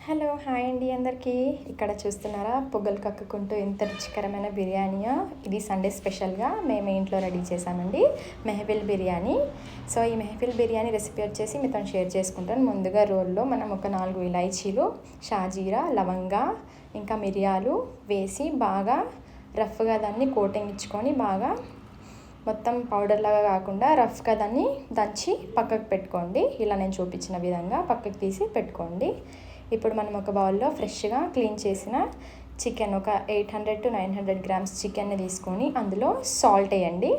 Hello hi అండి అందరికీ. ఇక్కడ చూస్తున్నారా పొగలు కక్కుకుంటూ ఎంత రుచికరమైన బిర్యానీయో. ఇది సండే స్పెషల్గా మేము ఇంట్లో రెడీ చేసామండి మెహఫిల్ బిర్యానీ. సో ఈ మెహఫిల్ బిర్యానీ రెసిపీ వచ్చేసి మీతో షేర్ చేసుకుంటాను. ముందుగా రోల్లో మనం ఒక 4 ఇలాచీలు, షాజీరా, లవంగా ఇంకా మిరియాలు వేసి బాగా రఫ్గా దాన్ని కోటింగ్ ఇచ్చుకొని బాగా మొత్తం పౌడర్ లాగా కాకుండా రఫ్గా దాన్ని దంచి పక్కకు పెట్టుకోండి. ఇలా నేను చూపించిన విధంగా పక్కకు తీసి పెట్టుకోండి. ఇప్పుడు మనం ఒక బౌల్లో ఫ్రెష్గా క్లీన్ చేసిన చికెన్ ఒక 800 to 900 గ్రామ్స్ చికెన్ని తీసుకొని అందులో సాల్ట్ వేయండి.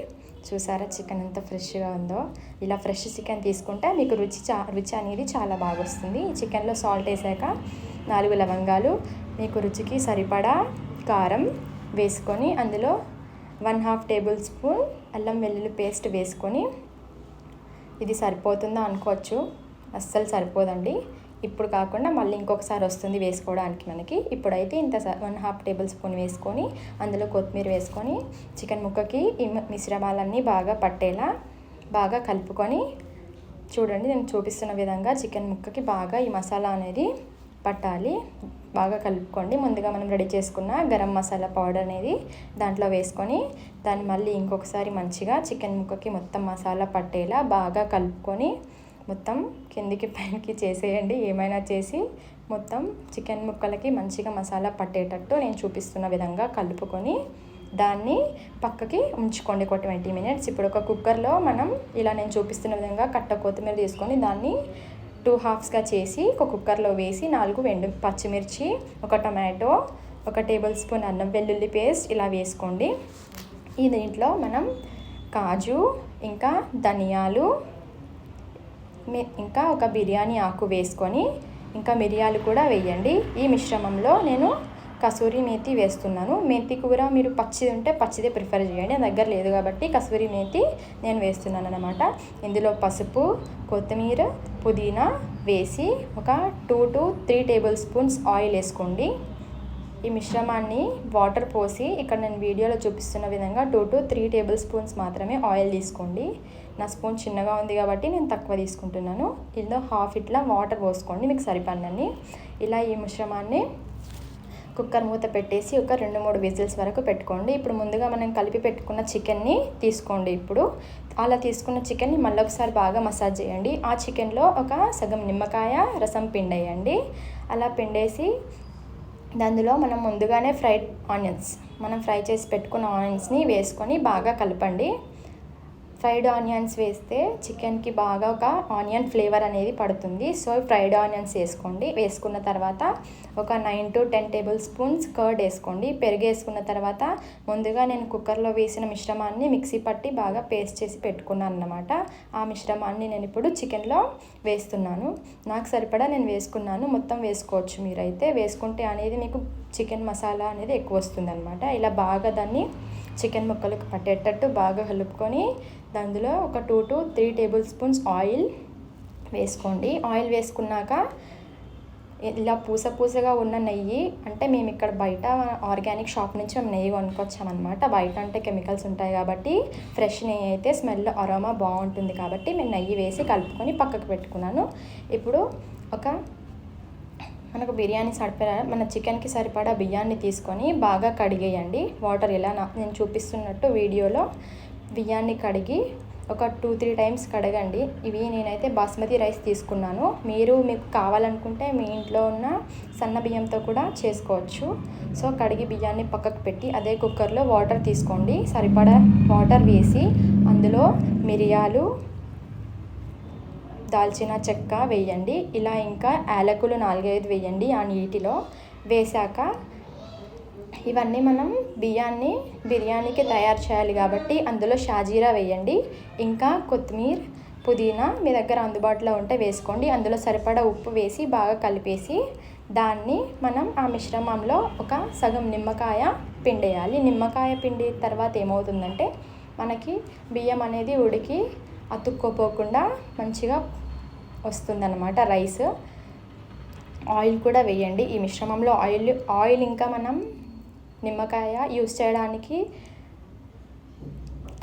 చూసారా చికెన్ ఎంత ఫ్రెష్గా ఉందో. ఇలా ఫ్రెష్ చికెన్ తీసుకుంటే మీకు రుచి అనేది చాలా బాగా వస్తుంది. ఈ చికెన్లో సాల్ట్ వేసాక 4 లవంగాలు, మీకు రుచికి సరిపడా కారం వేసుకొని అందులో 1/2 టేబుల్ స్పూన్ అల్లం వెల్లుల్లి పేస్ట్ వేసుకొని, ఇది సరిపోతుందా అనుకోవచ్చు, అస్సలు సరిపోదండి. ఇప్పుడు కాకుండా మళ్ళీ ఇంకొకసారి వస్తుంది వేసుకోవడానికి మనకి. ఇప్పుడైతే ఇంత 1/2 టేబుల్ స్పూన్ వేసుకొని అందులో కొత్తిమీర వేసుకొని చికెన్ ముక్కకి ఈ మిశ్రమాలన్నీ బాగా పట్టేలా బాగా కలుపుకొని, చూడండి నేను చూపిస్తున్న విధంగా చికెన్ ముక్కకి బాగా ఈ మసాలా అనేది పట్టాలి. బాగా కలుపుకోండి. ముందుగా మనం రెడీ చేసుకున్న గరం మసాలా పౌడర్ అనేది దాంట్లో వేసుకొని దాన్ని మళ్ళీ ఇంకొకసారి మంచిగా చికెన్ ముక్కకి మొత్తం మసాలా పట్టేలా బాగా కలుపుకొని మొత్తం కిందికి పైకి చేసేయండి. ఏమైనా చేసి మొత్తం చికెన్ ముక్కలకి మంచిగా మసాలా పట్టేటట్టు నేను చూపిస్తున్న విధంగా కలుపుకొని దాన్ని పక్కకి ఉంచుకోండి ఒక 20 minutes. ఇప్పుడు ఒక కుక్కర్లో మనం ఇలా నేను చూపిస్తున్న విధంగా కట్ట కొత్తిమీర తీసుకొని దాన్ని 2 halfsగా చేసి ఒక కుక్కర్లో వేసి 4 పచ్చిమిర్చి, ఒక టమాటో, 1 టేబుల్ స్పూన్ అల్లం వెల్లుల్లి పేస్ట్ ఇలా వేసుకోండి. ఈ దీంట్లో మనం కాజు ఇంకా ధనియాలు ఇంకా ఒక బిర్యానీ ఆకు వేసుకొని ఇంకా మిరియాలు కూడా వేయండి. ఈ మిశ్రమంలో నేను కసూరి మేతి వేస్తున్నాను. మేతి కూర మీరు పచ్చిది ఉంటే పచ్చిదే ప్రిఫర్ చేయండి. నా దగ్గర లేదు కాబట్టి కసూరి మేతి నేను వేస్తున్నాను అన్నమాట. ఇందులో పసుపు, కొత్తిమీర, పుదీనా వేసి ఒక 2 to 3 టేబుల్ స్పూన్స్ ఆయిల్ వేసుకోండి. ఈ మిశ్రమాన్ని వాటర్ పోసి ఇక్కడ నేను వీడియోలో చూపిస్తున్న విధంగా 2 to 3 టేబుల్ స్పూన్స్ మాత్రమే ఆయిల్ తీసుకోండి. నా స్పూన్ చిన్నగా ఉంది కాబట్టి నేను తక్కువ తీసుకుంటున్నాను. ఇందులో హాఫ్ ఇట్లా వాటర్ పోసుకోండి మీకు సరిపడినన్ని. ఇలా ఈ మిశ్రమాన్ని కుక్కర్ మూత పెట్టేసి ఒక 2-3 విజిల్స్ వరకు పెట్టుకోండి. ఇప్పుడు ముందుగా మనం కలిపి పెట్టుకున్న చికెన్ని తీసుకోండి. ఇప్పుడు అలా తీసుకున్న చికెన్ని మళ్ళీ ఒకసారి బాగా మసాజ్ చేయండి. ఆ చికెన్లో ఒక సగం నిమ్మకాయ రసం పిండేయండి. అలా పిండేసి అందులో మనం ముందుగానే మనం ఫ్రై చేసి పెట్టుకున్న ఆనియన్స్ని వేసుకొని బాగా కలపండి. ఫ్రైడ్ ఆనియన్స్ వేస్తే చికెన్కి బాగా ఒక ఆనియన్ ఫ్లేవర్ అనేది పడుతుంది. సో ఫ్రైడ్ ఆనియన్స్ వేసుకోండి. వేసుకున్న తర్వాత ఒక 9 to 10 టేబుల్ స్పూన్స్ కర్డ్ వేసుకోండి. పెరుగు వేసుకున్న తర్వాత ముందుగా నేను కుక్కర్లో వేసిన మిశ్రమాన్ని మిక్సీ పట్టి బాగా పేస్ట్ చేసి పెట్టుకున్నాను అన్నమాట. ఆ మిశ్రమాన్ని నేను ఇప్పుడు చికెన్లో వేస్తున్నాను. నాకు సరిపడా నేను వేసుకున్నాను. మొత్తం వేసుకోవచ్చు మీరైతే. వేసుకుంటే అనేది మీకు చికెన్ మసాలా అనేది ఎక్కువ వస్తుంది అనమాట. ఇలా బాగా దాన్ని చికెన్ ముక్కలకు పట్టేటట్టు బాగా కలుపుకొని అందులో ఒక 2 to 3 టేబుల్ స్పూన్స్ ఆయిల్ వేసుకోండి. ఆయిల్ వేసుకున్నాక ఇలా పూసగా ఉన్న నెయ్యి, అంటే మేము ఇక్కడ బయట ఆర్గానిక్ షాప్ నుంచి మేము నెయ్యి కొనుక్కొచ్చామన్నమాట. బయట అంటే కెమికల్స్ ఉంటాయి కాబట్టి ఫ్రెష్ నెయ్యి అయితే స్మెల్ అరోమా బాగుంటుంది కాబట్టి మేము నెయ్యి వేసి కలుపుకొని పక్కకు పెట్టుకున్నాను. ఇప్పుడు మనకు బిర్యానీ మన చికెన్కి సరిపడా బియ్యాన్ని తీసుకొని బాగా కడిగేయండి. వాటర్ ఇలా నేను చూపిస్తున్నట్టు వీడియోలో బియ్యాన్ని కడిగి ఒక 2-3 టైమ్స్ కడగండి. ఇవి నేనైతే బాస్మతి రైస్ తీసుకున్నాను. మీకు కావాలనుకుంటే మీ ఇంట్లో ఉన్న సన్న బియ్యంతో కూడా చేసుకోవచ్చు. సో కడిగి బియ్యాన్ని పక్కకు పెట్టి అదే కుక్కర్లో వాటర్ తీసుకోండి. సరిపడా వాటర్ వేసి అందులో మిరియాలు, దాల్చిన చెక్క వేయండి. ఇలా ఇంకా యాలకులు 4-5 వేయండి. ఆ నీటిలో వేశాక ఇవన్నీ మనం బిర్యానీకి తయారు చేయాలి కాబట్టి అందులో షాజీరా వేయండి. ఇంకా కొత్తిమీర, పుదీనా మీ దగ్గర అందుబాటులో ఉంటే వేసుకోండి. అందులో సరిపడా ఉప్పు వేసి బాగా కలిపేసి దాన్ని మనం ఆ మిశ్రమంలో ఒక సగం నిమ్మకాయ పిండేయాలి. నిమ్మకాయ పిండి తర్వాత ఏమవుతుందంటే మనకి బియ్యం అనేది ఉడికి అతుక్కోపోకుండా మంచిగా వస్తుందన్నమాట రైస్. ఆయిల్ కూడా వేయండి ఈ మిశ్రమంలో. ఆయిల్ ఇంకా మనం నిమ్మకాయ యూస్ చేయడానికి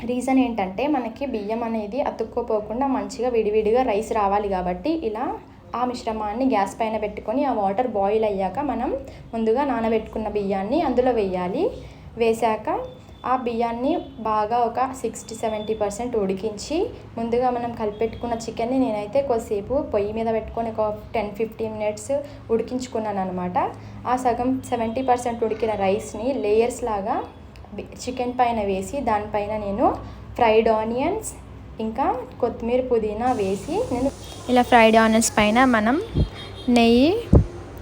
రీజన్ ఏంటంటే మనకి బియ్యం అనేది అతుక్కోపోకుండా మంచిగా విడివిడిగా రైస్ రావాలి కాబట్టి ఇలా ఆ మిశ్రమాన్ని గ్యాస్ పైన పెట్టుకొని ఆ వాటర్ బాయిల్ అయ్యాక మనం ముందుగా నానబెట్టుకున్న బియ్యాన్ని అందులో వేయాలి. వేసాక ఆ బియ్యాన్ని బాగా ఒక 60-70% ఉడికించి ముందుగా మనం కలిపెట్టుకున్న చికెన్ని నేనైతే కొద్దిసేపు పొయ్యి మీద పెట్టుకొని ఒక 10-15 మినిట్స్ ఉడికించుకున్నాను అనమాట. ఆ సగం 70% ఉడికిన రైస్ని లేయర్స్ లాగా చికెన్ పైన వేసి దానిపైన నేను ఫ్రైడ్ ఆనియన్స్ ఇంకా కొత్తిమీర పుదీనా వేసి నేను ఇలా ఫ్రైడ్ ఆనియన్స్ పైన మనం నెయ్యి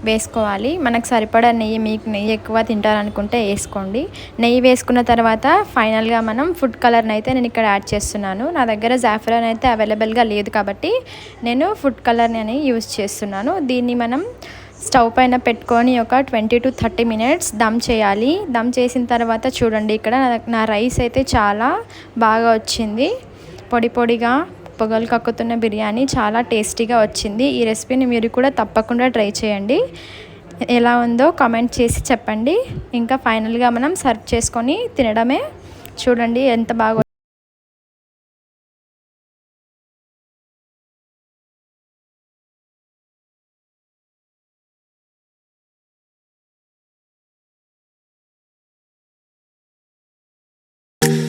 వేసుకోవాలి. మనకు సరిపడా నెయ్యి, మీకు నెయ్యి ఎక్కువ తింటారనుకుంటే వేసుకోండి. నెయ్యి వేసుకున్న తర్వాత ఫైనల్గా మనం ఫుడ్ కలర్ని అయితే నేను ఇక్కడ యాడ్ చేస్తున్నాను. నా దగ్గర జాఫ్రాన్ అయితే అవైలబుల్గా లేదు కాబట్టి నేను ఫుడ్ కలర్ని అని యూజ్ చేస్తున్నాను. దీన్ని మనం స్టవ్ పైన పెట్టుకొని ఒక 20-30 మినిట్స్ దమ్ చేయాలి. దమ్ చేసిన తర్వాత చూడండి, ఇక్కడ నా రైస్ అయితే చాలా బాగా వచ్చింది. పొడి పొడిగా పొగలు కక్కుతున్న బిర్యానీ చాలా టేస్టీగా వచ్చింది. ఈ రెసిపీని మీరు కూడా తప్పకుండా ట్రై చేయండి. ఎలా ఉందో కామెంట్ చేసి చెప్పండి. ఇంకా ఫైనల్గా మనం సర్వ్ చేసుకొని తినడమే. చూడండి ఎంత బాగా